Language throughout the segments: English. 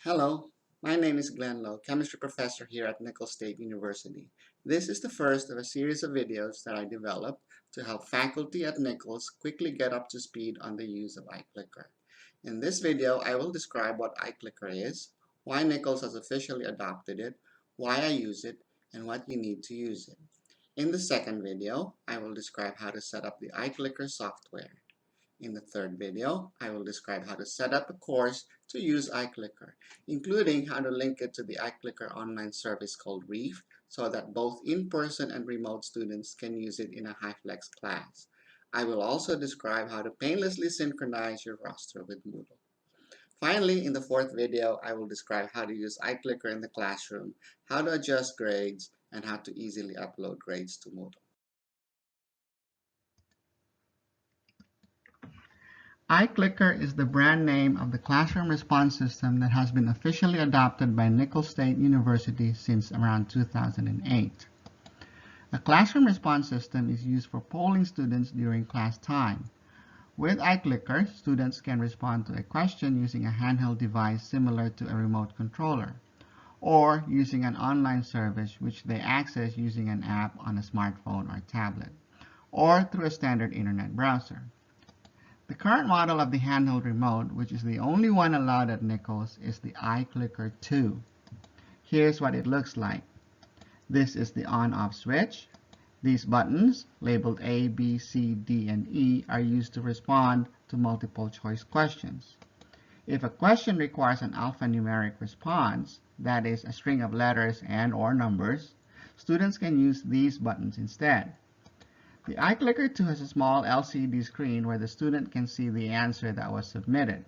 Hello, my name is Glenn Lowe, chemistry professor here at Nicholls State University. This is the first of a series of videos that I developed to help faculty at Nicholls quickly get up to speed on the use of iClicker. In this video, I will describe what iClicker is, why Nicholls has officially adopted it, why I use it, and what you need to use it. In the second video, I will describe how to set up the iClicker software. In the third video, I will describe how to set up a course to use iClicker, including how to link it to the iClicker online service called Reef so that both in-person and remote students can use it in a HyFlex class. I will also describe how to painlessly synchronize your roster with Moodle. Finally, in the fourth video, I will describe how to use iClicker in the classroom, how to adjust grades, and how to easily upload grades to Moodle. iClicker is the brand name of the classroom response system that has been officially adopted by Nicholls State University since around 2008. A classroom response system is used for polling students during class time. With iClicker, students can respond to a question using a handheld device similar to a remote controller, or using an online service which they access using an app on a smartphone or tablet, or through a standard internet browser. The current model of the handheld remote, which is the only one allowed at Nicholls, is the iClicker 2. Here's what it looks like. This is the on-off switch. These buttons, labeled A, B, C, D, and E, are used to respond to multiple choice questions. If a question requires an alphanumeric response, that is, a string of letters and/or numbers, students can use these buttons instead. The iClicker 2 has a small LCD screen where the student can see the answer that was submitted.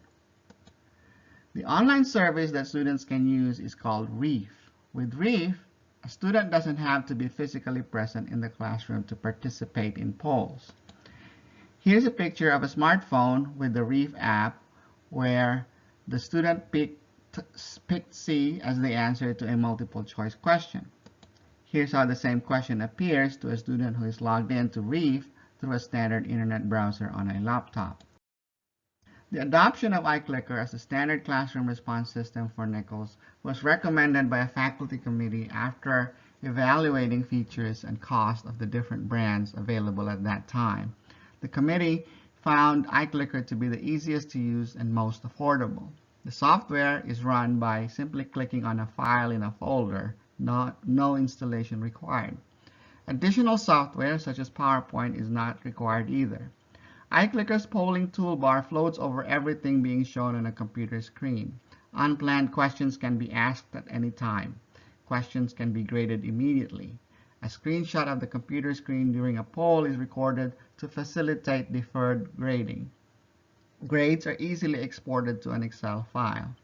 The online service that students can use is called Reef. With Reef, a student doesn't have to be physically present in the classroom to participate in polls. Here's a picture of a smartphone with the Reef app where the student picked C as the answer to a multiple choice question. Here's how the same question appears to a student who is logged in to Reef through a standard internet browser on a laptop. The adoption of iClicker as a standard classroom response system for Nicholls was recommended by a faculty committee after evaluating features and cost of the different brands available at that time. The committee found iClicker to be the easiest to use and most affordable. The software is run by simply clicking on a file in a folder. No installation required. Additional software such as PowerPoint is not required either. iClicker's polling toolbar floats over everything being shown on a computer screen. Unplanned questions can be asked at any time. Questions can be graded immediately. A screenshot of the computer screen during a poll is recorded to facilitate deferred grading. Grades are easily exported to an Excel file.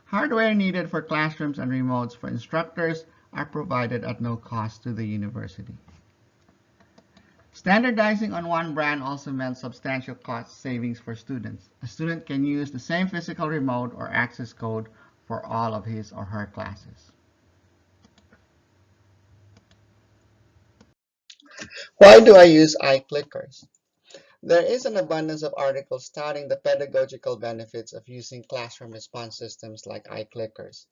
Hardware needed for classrooms and remotes for instructors are provided at no cost to the university. Standardizing on one brand also meant substantial cost savings for students. A student can use the same physical remote or access code for all of his or her classes. Why do I use iClickers? There is an abundance of articles touting the pedagogical benefits of using classroom response systems like iClickers.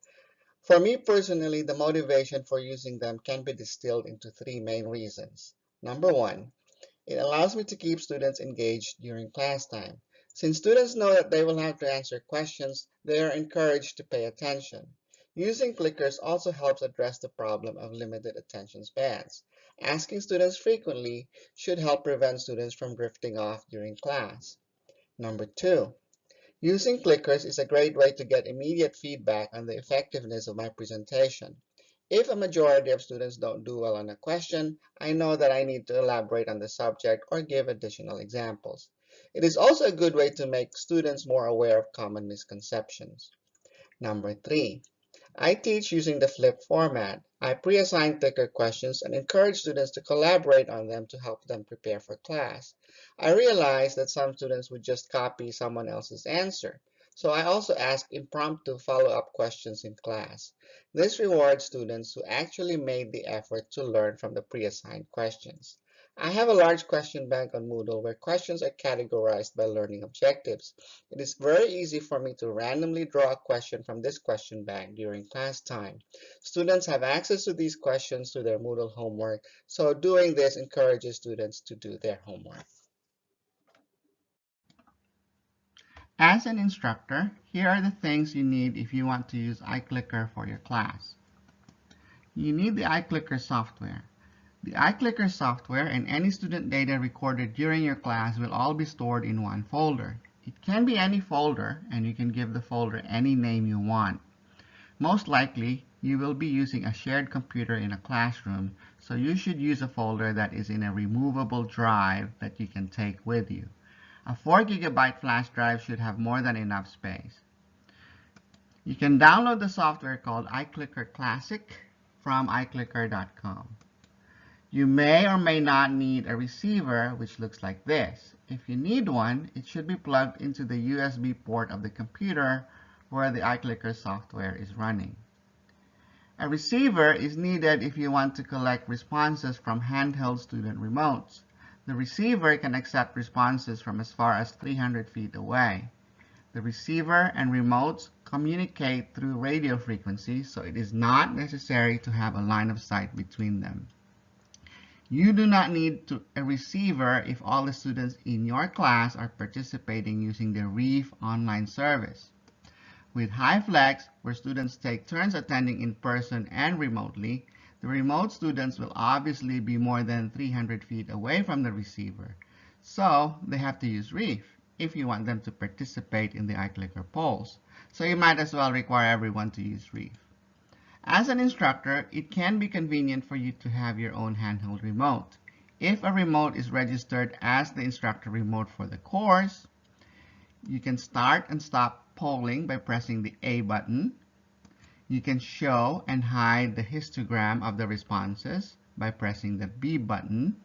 For me personally, the motivation for using them can be distilled into three main reasons. Number one, it allows me to keep students engaged during class time. Since students know that they will have to answer questions, they are encouraged to pay attention. Using clickers also helps address the problem of limited attention spans. Asking students frequently should help prevent students from drifting off during class. Number two, using clickers is a great way to get immediate feedback on the effectiveness of my presentation. If a majority of students don't do well on a question, I know that I need to elaborate on the subject or give additional examples. It is also a good way to make students more aware of common misconceptions. Number three, I teach using the flip format. I pre-assign clicker questions and encourage students to collaborate on them to help them prepare for class. I realize that some students would just copy someone else's answer, so I also ask impromptu follow-up questions in class. This rewards students who actually made the effort to learn from the pre-assigned questions. I have a large question bank on Moodle where questions are categorized by learning objectives. It is very easy for me to randomly draw a question from this question bank during class time. Students have access to these questions through their Moodle homework, so doing this encourages students to do their homework. As an instructor, here are the things you need if you want to use iClicker for your class. You need the iClicker software. The iClicker software and any student data recorded during your class will all be stored in one folder. It can be any folder, and you can give the folder any name you want. Most likely, you will be using a shared computer in a classroom, so you should use a folder that is in a removable drive that you can take with you. A 4 GB flash drive should have more than enough space. You can download the software called iClicker Classic from iClicker.com. You may or may not need a receiver, which looks like this. If you need one, it should be plugged into the USB port of the computer where the iClicker software is running. A receiver is needed if you want to collect responses from handheld student remotes. The receiver can accept responses from as far as 300 feet away. The receiver and remotes communicate through radio frequencies, so it is not necessary to have a line of sight between them. You do not need a receiver if all the students in your class are participating using the REEF online service. With HiFlex, where students take turns attending in person and remotely, the remote students will obviously be more than 300 feet away from the receiver, so they have to use REEF if you want them to participate in the iClicker polls. So you might as well require everyone to use REEF. As an instructor, it can be convenient for you to have your own handheld remote. If a remote is registered as the instructor remote for the course, you can start and stop polling by pressing the A button. You can show and hide the histogram of the responses by pressing the B button.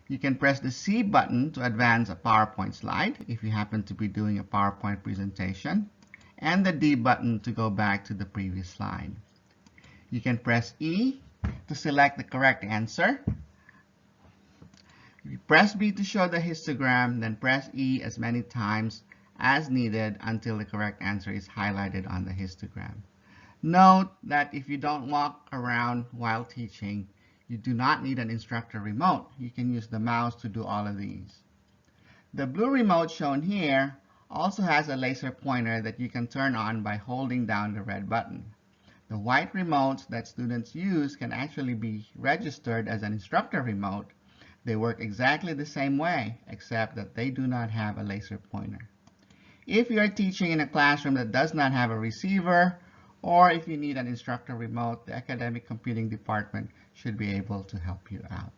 You can press the C button to advance a PowerPoint slide if you happen to be doing a PowerPoint presentation, and the D button to go back to the previous slide. You can press E to select the correct answer. If you press B to show the histogram, then press E as many times as needed until the correct answer is highlighted on the histogram. Note that if you don't walk around while teaching, you do not need an instructor remote. You can use the mouse to do all of these. The blue remote shown here also has a laser pointer that you can turn on by holding down the red button. The white remotes that students use can actually be registered as an instructor remote. They work exactly the same way, except that they do not have a laser pointer. If you are teaching in a classroom that does not have a receiver, or if you need an instructor remote, the academic computing department should be able to help you out.